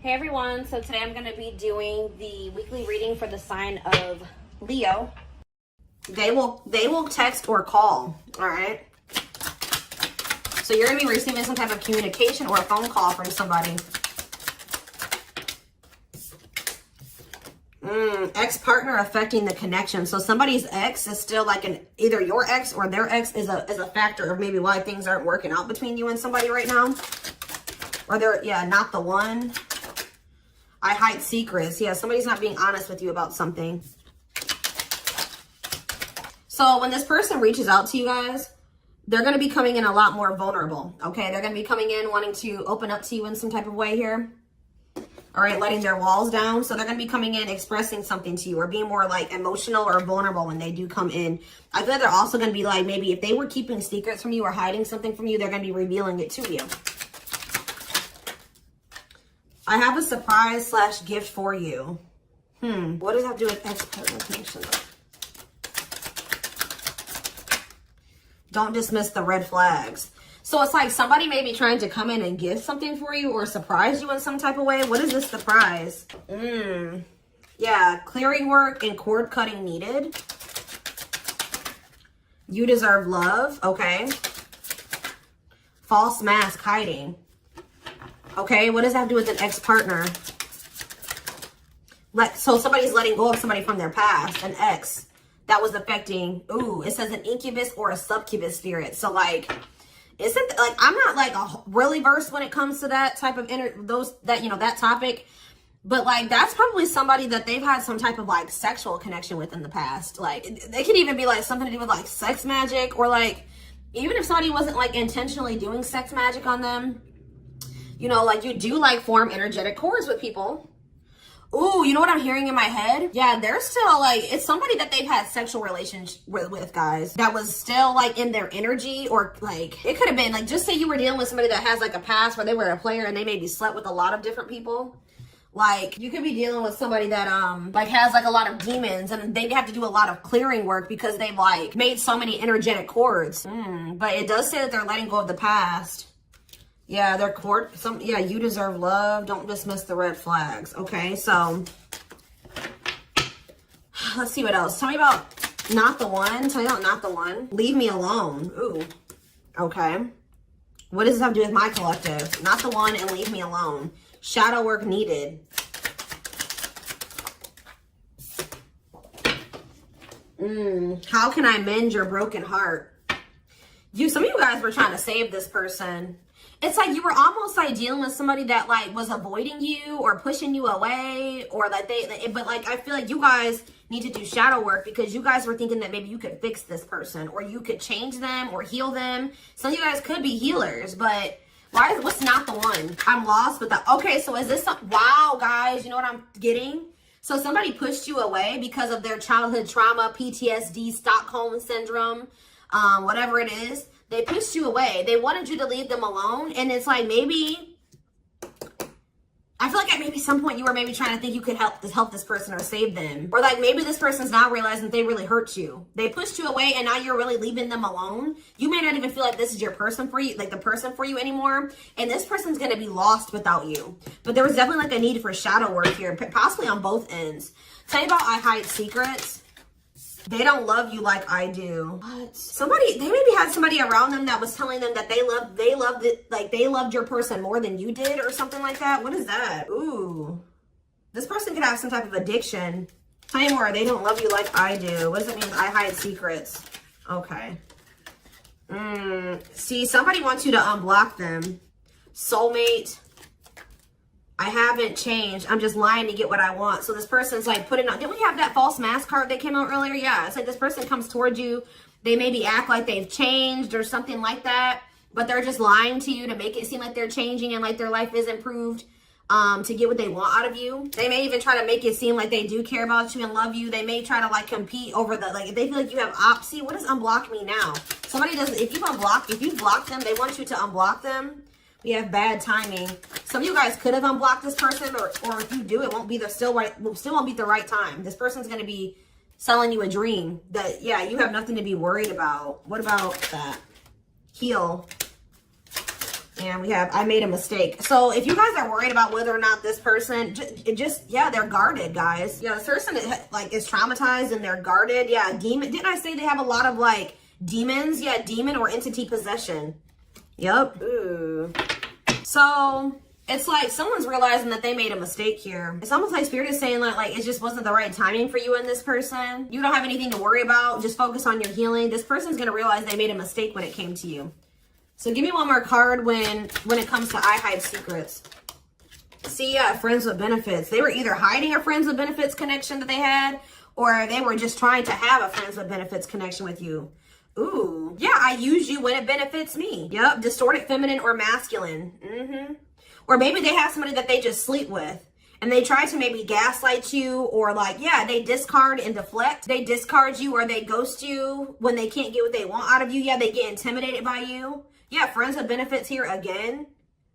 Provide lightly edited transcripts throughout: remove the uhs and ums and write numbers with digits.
Hey everyone, so today I'm going to be doing the weekly reading for the sign of Leo. They will text or call, all right? So you're going to be receiving some type of communication or a phone call from somebody. Ex-partner affecting the connection. So somebody's ex is still like either your ex or their ex is a factor of maybe why things aren't working out between you and somebody right now. Or they're, not the one. I hide secrets. Yeah, somebody's not being honest with you about something. So when this person reaches out to you guys, they're going to be coming in a lot more vulnerable, okay? They're going to be coming in wanting to open up to you in some type of way here. All right, letting their walls down. So they're going to be coming in expressing something to you or being more like emotional or vulnerable when they do come in. I feel like they're also going to be like, maybe if they were keeping secrets from you or hiding something from you, they're going to be revealing it to you. I have a surprise / gift for you. What does that have to do with ex-partner connection? Don't dismiss the red flags. So it's like somebody may be trying to come in and give something for you or surprise you in some type of way. What is this surprise? Yeah, clearing work and cord cutting needed. You deserve love. Okay. False mask hiding. Okay, what does that have to do with an ex-partner? So somebody's letting go of somebody from their past, an ex that was affecting. Ooh, it says an incubus or a succubus spirit. So like, isn't like I'm not like really versed when it comes to that type of that topic, but like that's probably somebody that they've had some type of like sexual connection with in the past. Like they could even be like something to do with like sex magic, or like even if somebody wasn't like intentionally doing sex magic on them. You know, like you do like form energetic cords with people. Ooh, you know what I'm hearing in my head? Yeah, they're still like, it's somebody that they've had sexual relations with, guys. That was still like in their energy, or like, it could have been like, just say you were dealing with somebody that has like a past where they were a player and they maybe slept with a lot of different people. Like you could be dealing with somebody that like has like a lot of demons and they have to do a lot of clearing work because they've like made so many energetic cords. But it does say that they're letting go of the past. Yeah, they're you deserve love. Don't dismiss the red flags. Okay, so let's see what else. Tell me about not the one. Tell me about not the one. Leave me alone. Ooh, okay. What does this have to do with my collective? Not the one and leave me alone. Shadow work needed. How can I mend your broken heart? Some of you guys were trying to save this person. It's like you were almost like dealing with somebody that like was avoiding you or pushing you away, or like but like I feel like you guys need to do shadow work because you guys were thinking that maybe you could fix this person or you could change them or heal them. Some of you guys could be healers, but what's not the one? I'm lost with that. Okay, so is this wow, guys, you know what I'm getting? So somebody pushed you away because of their childhood trauma, PTSD, Stockholm syndrome, whatever it is. They pushed you away. They wanted you to leave them alone. And it's like maybe, I feel like at maybe some point you were maybe trying to think you could help this person or save them. Or like maybe this person's now realizing that they really hurt you. They pushed you away and now you're really leaving them alone. You may not even feel like this is your person for you, like the person for you anymore. And this person's going to be lost without you. But there was definitely like a need for shadow work here, possibly on both ends. Tell me about I hide secrets. They don't love you like I do. What? They maybe had somebody around them that was telling them that they loved your person more than you did or something like that. What is that? Ooh. This person could have some type of addiction. Tell me more. They don't love you like I do. What does it mean? I hide secrets. Okay. See, somebody wants you to unblock them. Soulmate. I haven't changed. I'm just lying to get what I want. So this person's like putting on. Didn't we have that false mask card that came out earlier? Yeah. It's like this person comes towards you. They maybe act like they've changed or something like that. But they're just lying to you to make it seem like they're changing and like their life is improved to get what they want out of you. They may even try to make it seem like they do care about you and love you. They may try to like compete over if they feel like you have see, what does unblock me now? Somebody doesn't, if you block them, they want you to unblock them. We have bad timing. Some of you guys could have unblocked this person, or if you do, it won't be still won't be the right time. This person's going to be selling you a dream that, yeah, you have nothing to be worried about. What about that? Heal. And we have, I made a mistake. So if you guys are worried about whether or not this person, yeah, they're guarded, guys. Yeah, this person is traumatized and they're guarded. Yeah, demon. Didn't I say they have a lot of like demons? Yeah, demon or entity possession. Yep. Ooh. So it's like someone's realizing that they made a mistake here. It's almost like Spirit is saying like it just wasn't the right timing for you and this person. You don't have anything to worry about. Just focus on your healing. This person's going to realize they made a mistake when it came to you. So give me one more card when it comes to I hide secrets. See, friends with benefits. They were either hiding a friends with benefits connection that they had, or they were just trying to have a friends with benefits connection with you. Ooh, yeah, I use you when it benefits me. Yep, distorted feminine or masculine. Or maybe they have somebody that they just sleep with. And they try to maybe gaslight you, or like, yeah, they discard and deflect. They discard you or they ghost you when they can't get what they want out of you. Yeah, they get intimidated by you. Yeah, friends with benefits here again.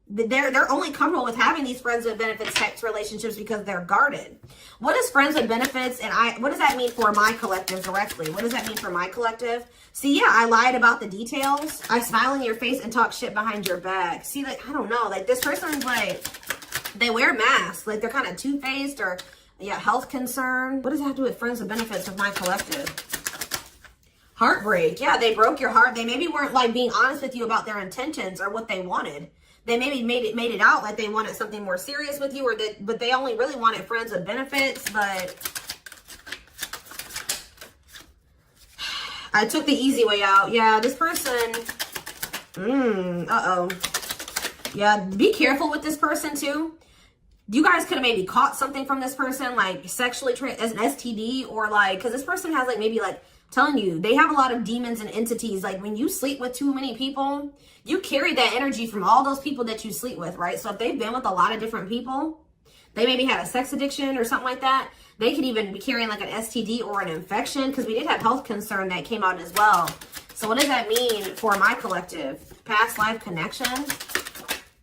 They're only comfortable with having these friends with benefits types relationships because they're guarded. What is friends with benefits and what does that mean for my collective directly? What does that mean for my collective? See, yeah, I lied about the details. I smile in your face and talk shit behind your back. See, like, I don't know, like this person's like, they wear masks, like they're kind of two-faced or yeah, health concern. What does that have to do with friends with benefits with my collective? Heartbreak. Yeah, they broke your heart. They maybe weren't like being honest with you about their intentions or what they wanted. They maybe made it out like they wanted something more serious with you, but they only really wanted friends with benefits. But I took the easy way out. Yeah, this person. Yeah, be careful with this person too. You guys could have maybe caught something from this person, like sexually as an STD, or like, because this person has like maybe like telling you they have a lot of demons and entities. Like when you sleep with too many people, you carry that energy from all those people that you sleep with, right? So if they've been with a lot of different people, they maybe had a sex addiction or something like that. They could even be carrying like an STD or an infection, because we did have health concern that came out as well. So what does that mean for my collective? Past life connection.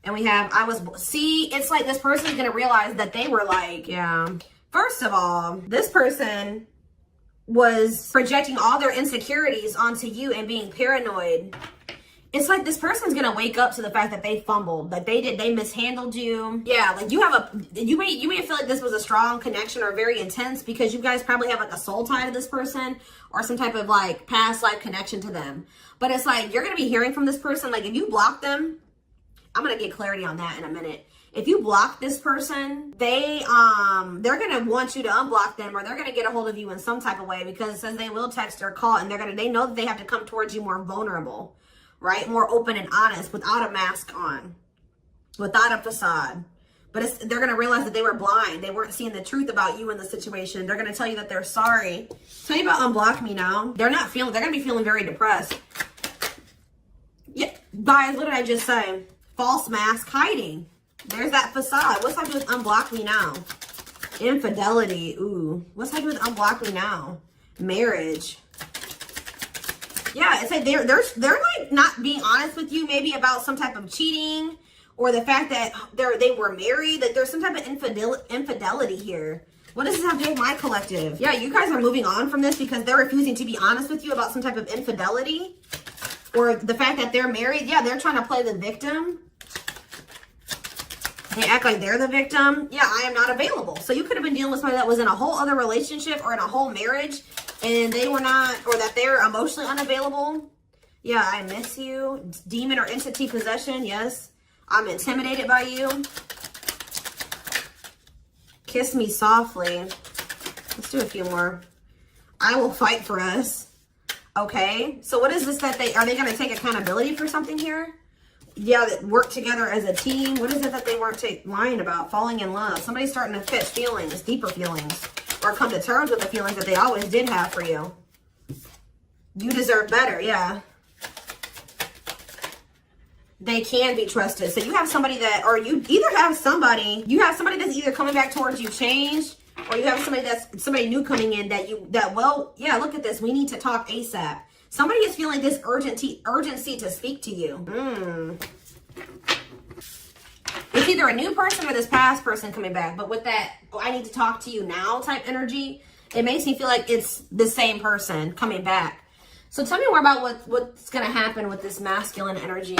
And we have, see, it's like this person's going to realize that they were like, yeah. First of all, this person was projecting all their insecurities onto you and being paranoid. It's like this person's gonna wake up to the fact that they fumbled, that they mishandled you. Yeah, like you may feel like this was a strong connection or very intense because you guys probably have like a soul tie to this person or some type of like past life connection to them. But it's like you're gonna be hearing from this person. Like if you block them, I'm gonna get clarity on that in a minute. If you block this person, they're gonna want you to unblock them, or they're gonna get a hold of you in some type of way, because it says they will text or call, and they know that they have to come towards you more vulnerable, right? More open and honest, without a mask on, without a facade. But they're gonna realize that they were blind. They weren't seeing the truth about you in the situation. They're gonna tell you that they're sorry. Tell you about unblock me now. They're gonna be feeling very depressed. Yeah, guys, what did I just say? False mask hiding. There's that facade. What's that do with unblock me now? Infidelity. Ooh. What's that do with unblock me now? Marriage. Yeah, it's like they're like not being honest with you, maybe about some type of cheating, or the fact that they were married. That there's some type of infidelity here. What does this have to do with my collective? Yeah, you guys are moving on from this because they're refusing to be honest with you about some type of infidelity, or the fact that they're married. Yeah, they're trying to play the victim. They act like they're the victim. Yeah, I am not available. So you could have been dealing with somebody that was in a whole other relationship or in a whole marriage, and they were not, or that they're emotionally unavailable. Yeah, I miss you. Demon or entity possession. Yes, I'm intimidated by you. Kiss me softly. Let's do a few more. I will fight for us. Okay, so what is this that are they going to take accountability for something here? Yeah, that work together as a team. What is it that they weren't lying about? Falling in love. Somebody's starting to catch feelings, deeper feelings, or come to terms with the feelings that they always did have for you. You deserve better, yeah. They can be trusted. So you have somebody that, or you have somebody that's either coming back towards you changed, or you have somebody new coming in well, yeah, look at this. We need to talk ASAP. Somebody is feeling this urgency to speak to you. It's either a new person or this past person coming back. But with that, I need to talk to you now type energy, it makes me feel like it's the same person coming back. So tell me more about what's going to happen with this masculine energy.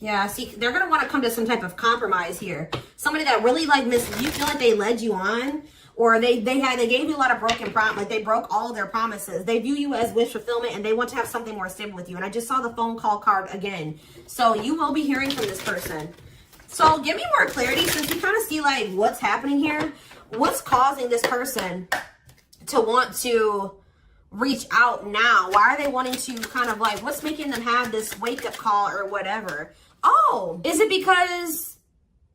Yeah, see, they're going to want to come to some type of compromise here. Somebody that really like you feel like they led you on, or they gave you a lot of broken promise, like they broke all of their promises. They view you as wish fulfillment, and they want to have something more stable with you. And I just saw the phone call card again. So you will be hearing from this person. So give me more clarity, since you kind of see like what's happening here. What's causing this person to want to reach out now? Why are they wanting to kind of like, what's making them have this wake up call or whatever? Oh, is it because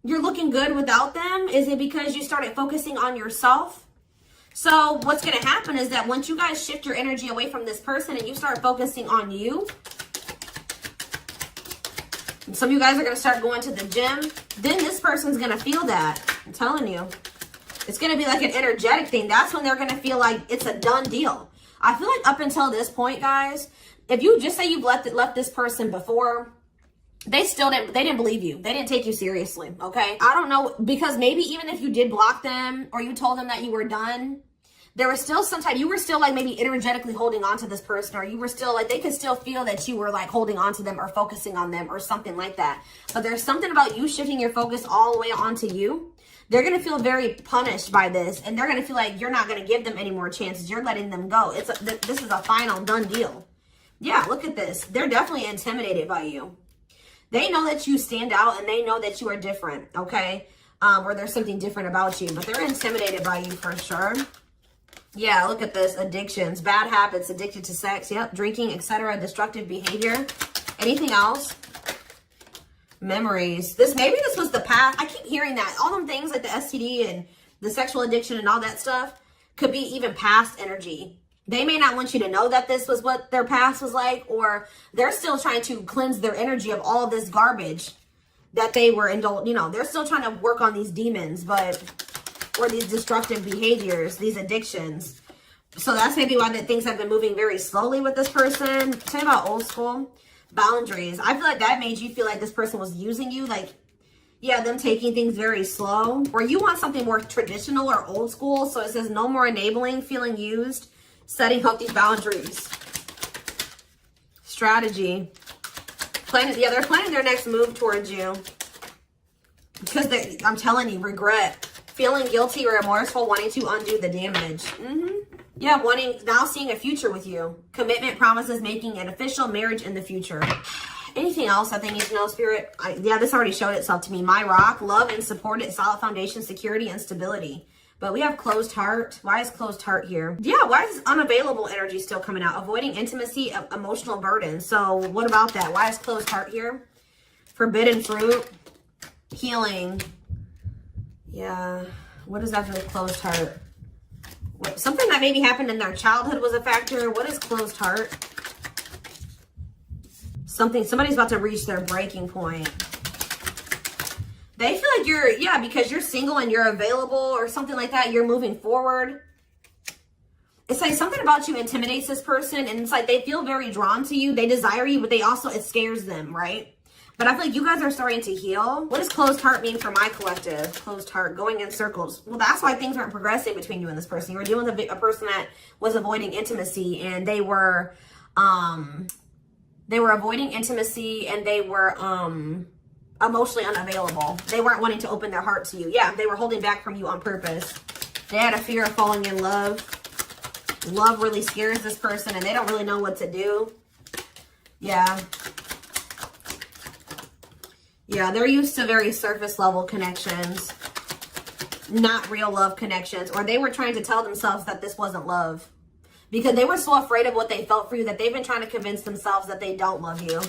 you're looking good without them? Is it because you started focusing on yourself? So what's going to happen is that once you guys shift your energy away from this person and you start focusing on you, and some of you guys are going to start going to the gym, then this person's going to feel that. I'm telling you. It's going to be like an energetic thing. That's when they're going to feel like it's a done deal. I feel like up until this point, guys, if you just say you've left this person before, they didn't believe you. They didn't take you seriously, okay? I don't know, because maybe even if you did block them or you told them that you were done, there was still you were still like maybe energetically holding on to this person, or you were still like, they could still feel that you were like holding on to them or focusing on them or something like that. But there's something about you shifting your focus all the way onto you. They're going to feel very punished by this, and they're going to feel like you're not going to give them any more chances. You're letting them go. This is a final done deal. Yeah, look at this. They're definitely intimidated by you. They know that you stand out, and they know that you are different, okay? Or there's something different about you, but they're intimidated by you for sure. Yeah, look at this. Addictions, bad habits, addicted to sex, yep, drinking, etc., destructive behavior. Anything else? Memories. Maybe this was the past. I keep hearing that. All them things like the STD and the sexual addiction and all that stuff could be even past energy. They may not want you to know that this was what their past was like, or they're still trying to cleanse their energy of all this garbage that they were indulged. You know, they're still trying to work on these demons, or these destructive behaviors, these addictions. So that's maybe why things have been moving very slowly with this person. Tell me about old school boundaries. I feel like that made you feel like this person was using you, like, yeah, them taking things very slow. Or you want something more traditional or old school. So it says no more enabling, feeling used, setting up these boundaries. Strategy. They're planning their next move towards you. Because I'm telling you, regret. Feeling guilty or remorseful, wanting to undo the damage. Yeah, now seeing a future with you. Commitment, promises, making an official marriage in the future. Anything else that they need to know, Spirit? Yeah, this already showed itself to me. My rock, love and support, solid foundation, security, and stability. But we have closed heart. Why is closed heart here? Yeah, why is this unavailable energy still coming out? Avoiding intimacy, emotional burden. So what about that? Why is closed heart here? Forbidden fruit, healing. Yeah, what does that do with closed heart? Something that maybe happened in their childhood was a factor. What is closed heart? Somebody's about to reach their breaking point. They feel like because you're single and you're available or something like that, you're moving forward. It's like something about you intimidates this person, and it's like they feel very drawn to you. They desire you, but it scares them, right? But I feel like you guys are starting to heal. What does closed heart mean for my collective? Closed heart, going in circles. Well, that's why things weren't progressing between you and this person. You were dealing with a person that was avoiding intimacy, and they were avoiding intimacy, and they were emotionally unavailable. They weren't wanting to open their heart to you. Yeah, they were holding back from you on purpose. They had a fear of falling in love. Love really scares this person, and they don't really know what to do. Yeah. Yeah, they're used to very surface level connections, not real love connections. Or they were trying to tell themselves that this wasn't love, because they were so afraid of what they felt for you that they've been trying to convince themselves that they don't love you.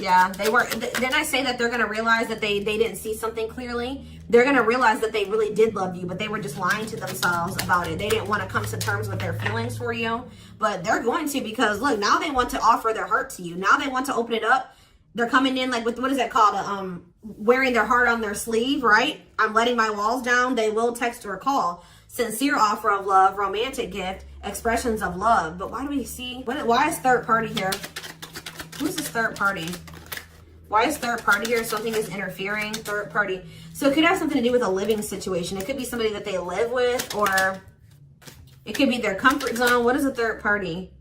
Yeah, they were. Then I say that they're going to realize that they didn't see something clearly. They're going to realize that they really did love you, but they were just lying to themselves about it. They didn't want to come to terms with their feelings for you, but they're going to, because look, now they want to offer their heart to you. Now they want to open it up. They're coming in like with, what is that called? Wearing their heart on their sleeve, right? I'm letting my walls down. They will text or call. Sincere offer of love, romantic gift, expressions of love. But why do we see, why is third party here? Who's this third party? Why is third party here? Something is interfering, third party. So it could have something to do with a living situation. It could be somebody that they live with, or it could be their comfort zone. What is a third party?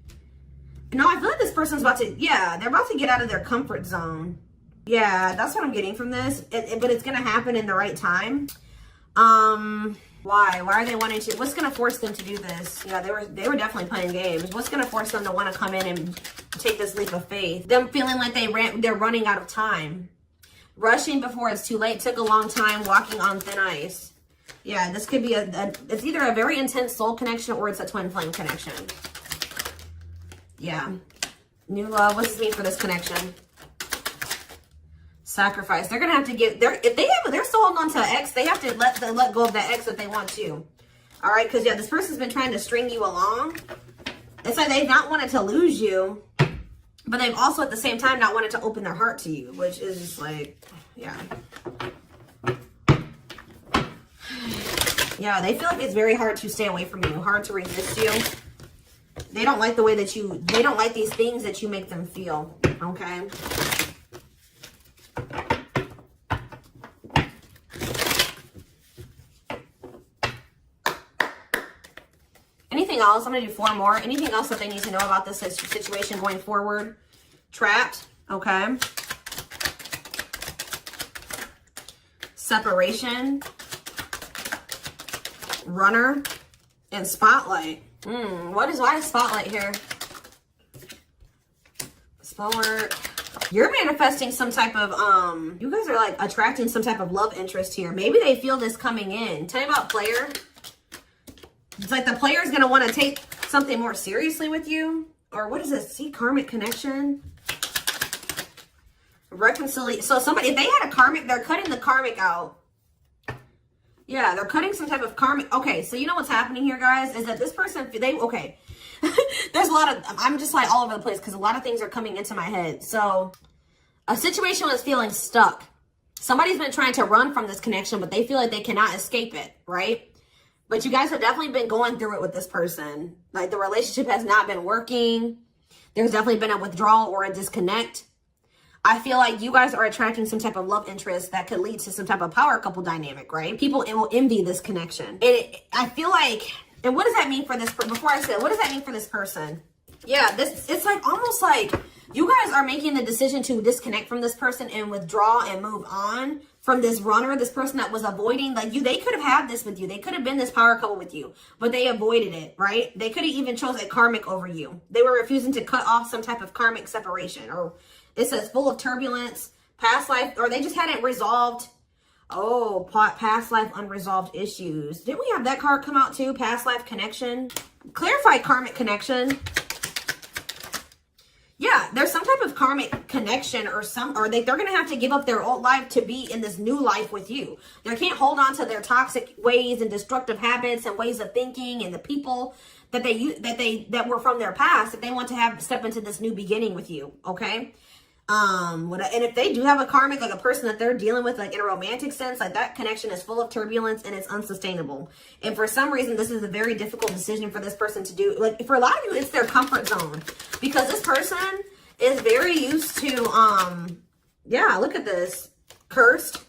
No, I feel like this person's about to, they're about to get out of their comfort zone. Yeah, that's what I'm getting from this. But it's going to happen in the right time. Why? Why are they wanting to? What's going to force them to do this? Yeah, they were definitely playing games. What's going to force them to want to come in and take this leap of faith? Them feeling like they're running out of time. Rushing before it's too late. Took a long time. Walking on thin ice. Yeah, this could be it's either a very intense soul connection or it's a twin flame connection. Yeah. New love. What's this mean for this connection? Sacrifice. They're gonna have to give. If they're still holding on to an ex, they have to let go of that ex if they want to. All right, because yeah, this person's been trying to string you along. It's like they've not wanted to lose you, but they've also at the same time not wanted to open their heart to you, which is just like, yeah. Yeah, they feel like it's very hard to stay away from you, hard to resist you. They don't like the way that they don't like these things that you make them feel, okay? Anything else? I'm going to do 4 more. Anything else that they need to know about this situation going forward? Trapped, okay? Separation. Runner. And spotlight. Why is spotlight here? Sport. You're manifesting some type of, you guys are like attracting some type of love interest here. Maybe they feel this coming in. Tell me about player. It's like the player is going to want to take something more seriously with you. Or what is this? See, karmic connection. Reconciliation. So somebody, if they had a karmic, they're cutting the karmic out. Yeah, they're cutting some type of karmic. Okay, so you know what's happening here, guys, is that this person, okay. There's a lot of, I'm just like all over the place because a lot of things are coming into my head. So a situation was feeling stuck. Somebody's been trying to run from this connection, but they feel like they cannot escape it, right? But you guys have definitely been going through it with this person. Like the relationship has not been working. There's definitely been a withdrawal or a disconnect. I feel like you guys are attracting some type of love interest that could lead to some type of power couple dynamic, right? People will envy this connection. I feel like, and what does that mean for this, before I say it, what does that mean for this person? Yeah, it's like almost like you guys are making the decision to disconnect from this person and withdraw and move on from this runner, this person that was avoiding, like they could have had this with you. They could have been this power couple with you, but they avoided it, right? They could have even chose a karmic over you. They were refusing to cut off some type of karmic separation, or it says full of turbulence, past life, or they just hadn't resolved. Oh, past life unresolved issues. Didn't we have that card come out too? Past life connection. Clarify karmic connection. Yeah, there's some type of karmic connection or they're going to have to give up their old life to be in this new life with you. They can't hold on to their toxic ways and destructive habits and ways of thinking and the people that were from their past if they want to step into this new beginning with you, okay? And if they do have a karmic, like a person that they're dealing with, like in a romantic sense, like that connection is full of turbulence and it's unsustainable. And for some reason, this is a very difficult decision for this person to do. Like for a lot of you, it's their comfort zone because this person is very used to, yeah, look at this. Cursed.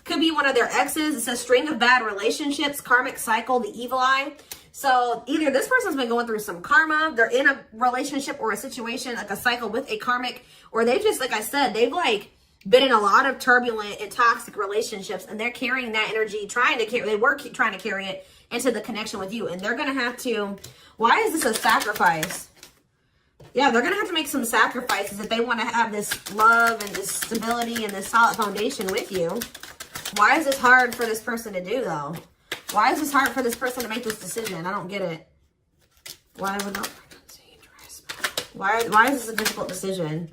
Could be one of their exes. It says string of bad relationships, karmic cycle, the evil eye. So either this person's been going through some karma, they're in a relationship or a situation, like a cycle with a karmic, or they just, like I said, they've like been in a lot of turbulent and toxic relationships and they're carrying that energy, trying to carry it into the connection with you. And they're going to have to, why is this a sacrifice? Yeah, they're going to have to make some sacrifices if they want to have this love and this stability and this solid foundation with you. Why is this hard for this person to do though? Why is this hard for this person to make this decision? I don't get it. Why is this a difficult decision?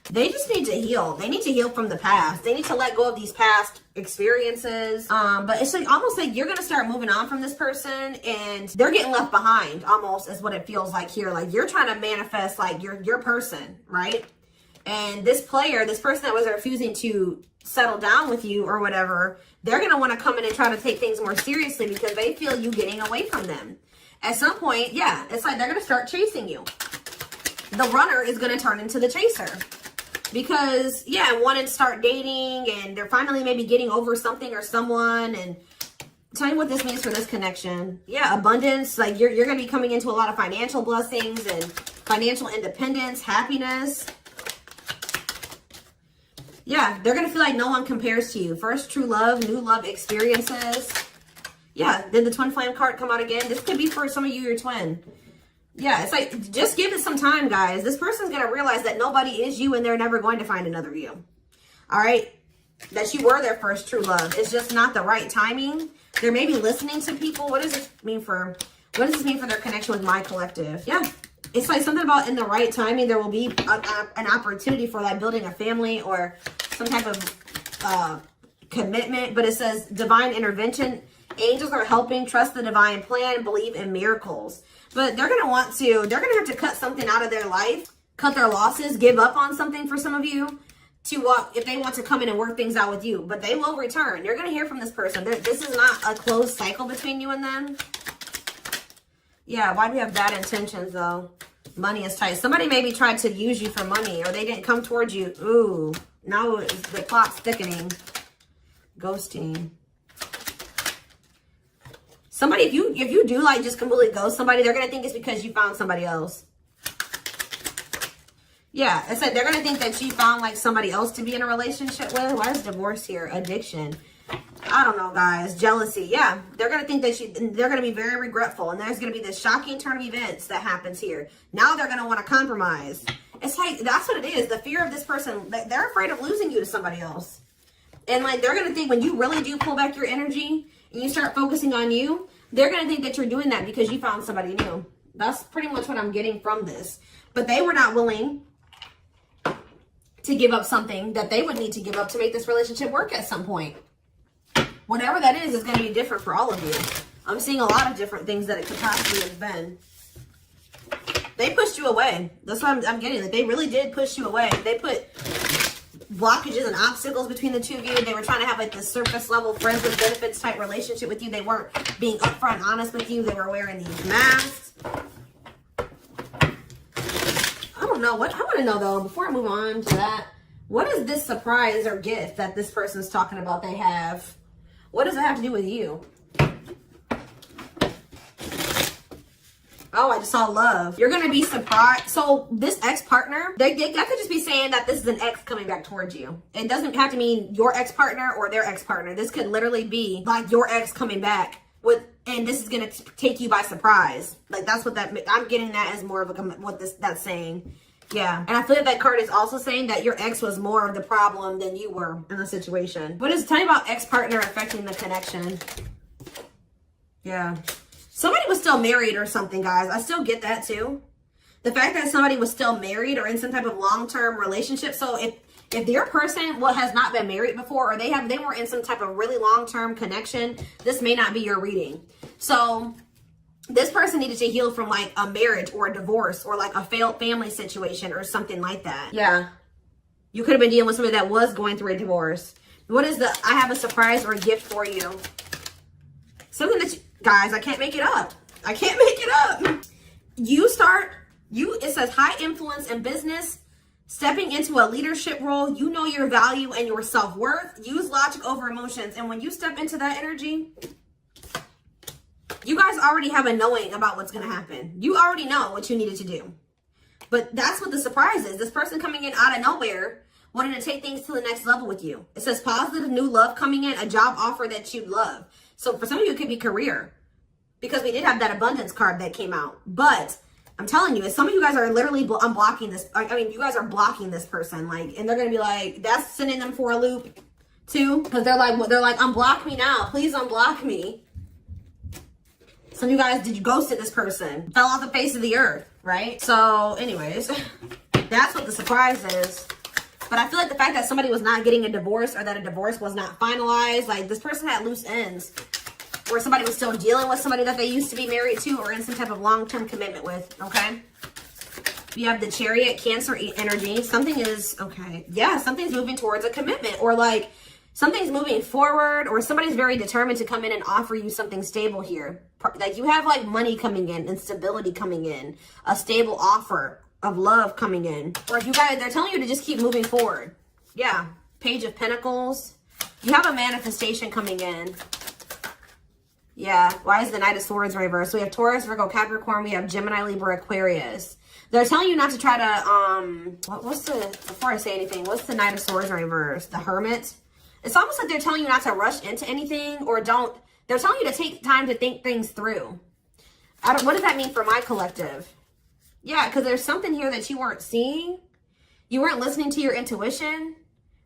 They just need to heal. They need to heal from the past. They need to let go of these past experiences. But it's like almost like you're going to start moving on from this person and they're getting left behind almost is what it feels like here. Like you're trying to manifest like your person, right? And this person that was refusing to settle down with you or whatever, they're going to want to come in and try to take things more seriously because they feel you getting away from them. At some point, yeah, it's like they're going to start chasing you. The runner is going to turn into the chaser because, yeah, want to start dating and they're finally maybe getting over something or someone. And tell me what this means for this connection. Yeah, abundance. Like you're going to be coming into a lot of financial blessings and financial independence, happiness. Yeah, they're going to feel like no one compares to you. First true love, new love experiences. Yeah, did the twin flame card come out again? This could be for some of you, your twin. Yeah, it's like, just give it some time, guys. This person's going to realize that nobody is you and they're never going to find another you. All right? That you were their first true love. It's just not the right timing. They're maybe listening to people. What does this mean for their connection with my collective? Yeah. It's like something about in the right timing, there will be an opportunity for like building a family or some type of commitment. But it says divine intervention. Angels are helping. Trust the divine plan. Believe in miracles. But they're going to have to cut something out of their life, cut their losses, give up on something for some of you if they want to come in and work things out with you. But they will return. You're going to hear from this person. This is not a closed cycle between you and them. Yeah, why do we have bad intentions, though? Money is tight. Somebody maybe tried to use you for money, or they didn't come towards you. Ooh, now the plot's thickening. Ghosting. Somebody, if you do like just completely ghost somebody, they're going to think it's because you found somebody else. Yeah, it's like they're going to think that you found like somebody else to be in a relationship with. Why is divorce here? Addiction. I don't know, guys. Jealousy. Yeah, they're going to think that they're going to be very regretful. And there's going to be this shocking turn of events that happens here. Now they're going to want to compromise. It's like, that's what it is. The fear of this person, they're afraid of losing you to somebody else. And like, they're going to think when you really do pull back your energy and you start focusing on you, they're going to think that you're doing that because you found somebody new. That's pretty much what I'm getting from this. But they were not willing to give up something that they would need to give up to make this relationship work at some point. Whatever that is going to be different for all of you. I'm seeing a lot of different things that it could possibly have been. They pushed you away. That's what I'm getting. Like, they really did push you away. They put blockages and obstacles between the two of you. They were trying to have like this surface level friends with benefits type relationship with you. They weren't being upfront and honest with you. They were wearing these masks. I don't know. I want to know, though, before I move on to that, what is this surprise or gift that this person's talking about they have? What does it have to do with you? Oh, I just saw love. You're going to be surprised. So this ex-partner, they could just be saying that this is an ex coming back towards you. It doesn't have to mean your ex-partner or their ex-partner. This could literally be like your ex coming back and this is going to take you by surprise. Like that's what I'm getting that as more of that's saying. Yeah. And I feel like that card is also saying that your ex was more of the problem than you were in the situation. What is it? Tell me about ex-partner affecting the connection. Yeah. Somebody was still married or something, guys. I still get that too. The fact that somebody was still married or in some type of long-term relationship. So if their person has not been married before, or they were in some type of really long-term connection, this may not be your reading. So this person needed to heal from like a marriage or a divorce or like a failed family situation or something like that. Yeah. You could have been dealing with somebody that was going through a divorce. What is I have a surprise or a gift for you. Something that guys, I can't make it up. I can't make it up. It says high influence in business, stepping into a leadership role. You know your value and your self-worth. Use logic over emotions. And when you step into that energy, you guys already have a knowing about what's going to happen. You already know what you needed to do. But that's what the surprise is. This person coming in out of nowhere, wanting to take things to the next level with you. It says positive new love coming in, a job offer that you love. So for some of you, it could be career. Because we did have that abundance card that came out. But I'm telling you, some of you guys are literally unblocking this. I mean, you guys are blocking this person. And they're going to be like, that's sending them for a loop too. Because they're like, unblock me now. Please unblock me. Some of you guys, you ghosted this person? Fell off the face of the earth, right? So anyways, that's what the surprise is. But I feel like the fact that somebody was not getting a divorce or that a divorce was not finalized, like this person had loose ends. Or somebody was still dealing with somebody that they used to be married to or in some type of long-term commitment with, okay? You have the Chariot, Cancer energy. Something is, okay, yeah, something's moving towards a commitment or like something's moving forward or somebody's very determined to come in and offer you something stable here. Like you have like money coming in and stability coming in, a stable offer of love coming in. Or you guys, they're telling you to just keep moving forward. Yeah, Page of Pentacles. You have a manifestation coming in. Yeah, why is the Knight of Swords reversed? So we have Taurus, Virgo, Capricorn. We have Gemini, Libra, Aquarius. They're telling you not to try to, before I say anything, what's the Knight of Swords reversed? The Hermit? It's almost like they're telling you not to rush into anything, or they're telling you to take time to think things through. What does that mean for my collective? Yeah, because there's something here that you weren't seeing. You weren't listening to your intuition,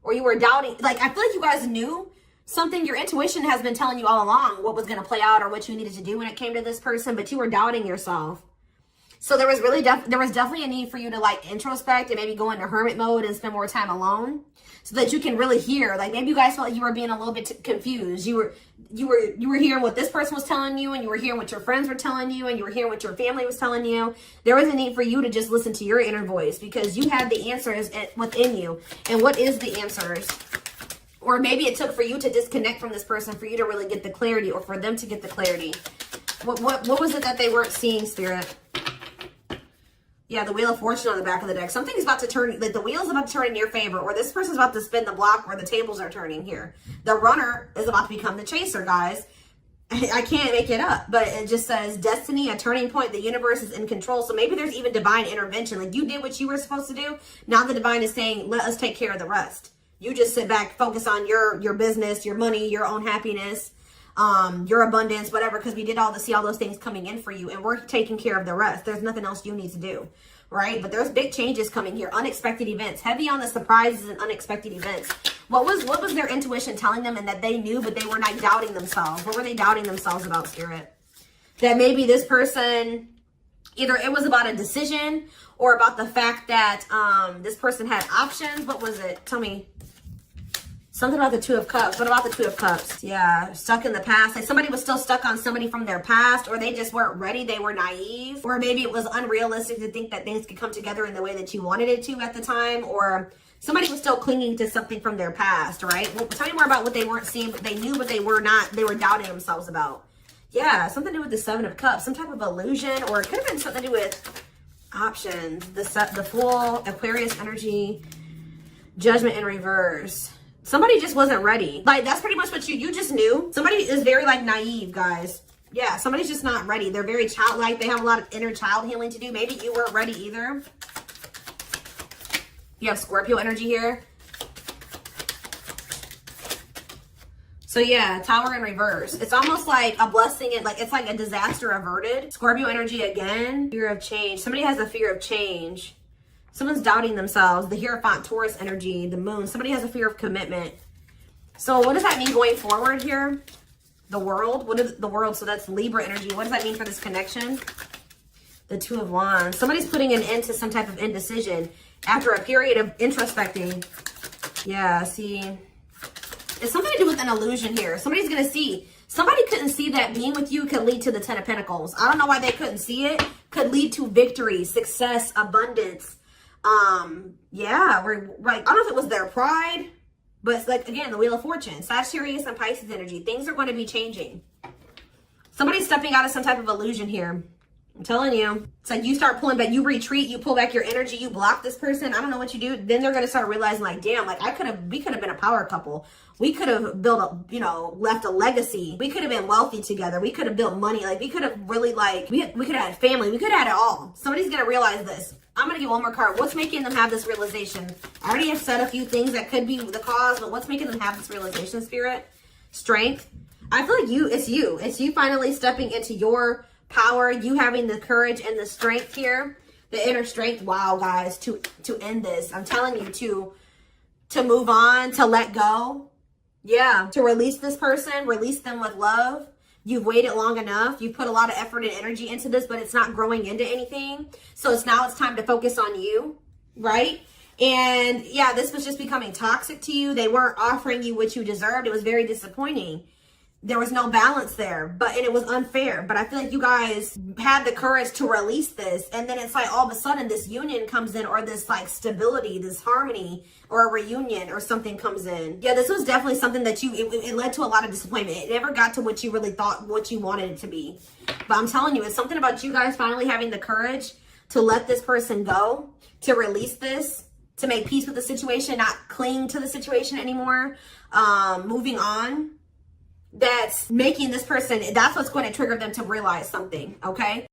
or you were doubting. Like, I feel like you guys knew something. Your intuition has been telling you all along what was going to play out or what you needed to do when it came to this person, but you were doubting yourself. So there was definitely a need for you to like introspect and maybe go into hermit mode and spend more time alone, so that you can really hear. Like, maybe you guys felt like you were being a little bit confused. You were hearing what this person was telling you, and you were hearing what your friends were telling you, and you were hearing what your family was telling you. There was a need for you to just listen to your inner voice, because you had the answers within you. And what is the answers? Or maybe it took for you to disconnect from this person for you to really get the clarity, or for them to get the clarity. What was it that they weren't seeing, Spirit? Yeah, the Wheel of Fortune on the back of the deck. Something's about to turn, like the wheel's about to turn in your favor, or this person's about to spin the block, or the tables are turning here. The runner is about to become the chaser, guys. I can't make it up, but it just says destiny, a turning point. The universe is in control. So maybe there's even divine intervention. Like, you did what you were supposed to do. Now the divine is saying, let us take care of the rest. You just sit back, focus on your business, your money, your own happiness, your abundance, whatever, because we did see all those things coming in for you, and we're taking care of the rest. There's nothing else you need to do, right? But there's big changes coming here, unexpected events, heavy on the surprises and unexpected events. What was their intuition telling them, and that they knew, but they were not doubting themselves? What were they doubting themselves about, Spirit? That maybe this person, either it was about a decision, or about the fact that this person had options. What was it? Tell me. Something about the Two of Cups. What about the Two of Cups? Yeah, stuck in the past. Like, somebody was still stuck on somebody from their past, or they just weren't ready. They were naive, or maybe it was unrealistic to think that things could come together in the way that you wanted it to at the time, or somebody was still clinging to something from their past, right? Well, tell me more about what they weren't seeing, but they knew, but they were doubting themselves about. Yeah, something to do with the Seven of Cups, some type of illusion, or it could have been something to do with options. The Fool, Aquarius energy, Judgment in reverse. Somebody just wasn't ready. Like, that's pretty much what you just knew. Somebody is very, like, naive, guys. Yeah, somebody's just not ready. They're very childlike. They have a lot of inner child healing to do. Maybe you weren't ready either. You have Scorpio energy here. So, yeah, Tower in reverse. It's almost like a blessing. It's like a disaster averted. Scorpio energy again. Fear of change. Somebody has a fear of change. Someone's doubting themselves. The Hierophant, Taurus energy, the Moon. Somebody has a fear of commitment. So what does that mean going forward here? The World. What is the World? So that's Libra energy. What does that mean for this connection? The Two of Wands. Somebody's putting an end to some type of indecision after a period of introspecting. Yeah, see. It's something to do with an illusion here. Somebody's going to see. Somebody couldn't see that being with you could lead to the Ten of Pentacles. I don't know why they couldn't see it. Could lead to victory, success, abundance. Yeah, I don't know if it was their pride, but it's like, again, the Wheel of Fortune, Sagittarius and Pisces energy. Things are going to be changing. Somebody's stepping out of some type of illusion here. I'm telling you. It's like you start pulling back, you retreat, you pull back your energy, you block this person. I don't know what you do. Then they're going to start realizing, like, damn, like we could have been a power couple. We could have built left a legacy. We could have been wealthy together. We could have built money. Like, we could have really, like, we could have had family. We could have had it all. Somebody's going to realize this. I'm going to get one more card. What's making them have this realization? I already have said a few things that could be the cause, but what's making them have this realization, Spirit? Strength. I feel like it's you finally stepping into your power, you having the courage and the strength here, the inner strength. Wow, guys, to end this. I'm telling you, to move on, to let go. Yeah, to release this person, release them with love. You've waited long enough. You put a lot of effort and energy into this, but it's not growing into anything. So it's time to focus on you, right? And yeah, this was just becoming toxic to you. They weren't offering you what you deserved. It was very disappointing. There was no balance there, and it was unfair. But I feel like you guys had the courage to release this. And then it's like all of a sudden this union comes in, or this like stability, this harmony, or a reunion or something comes in. Yeah, this was definitely something that it led to a lot of disappointment. It never got to what you really thought, what you wanted it to be. But I'm telling you, it's something about you guys finally having the courage to let this person go, to release this, to make peace with the situation, not cling to the situation anymore, moving on. that's making this person, that's what's going to trigger them to realize something, okay?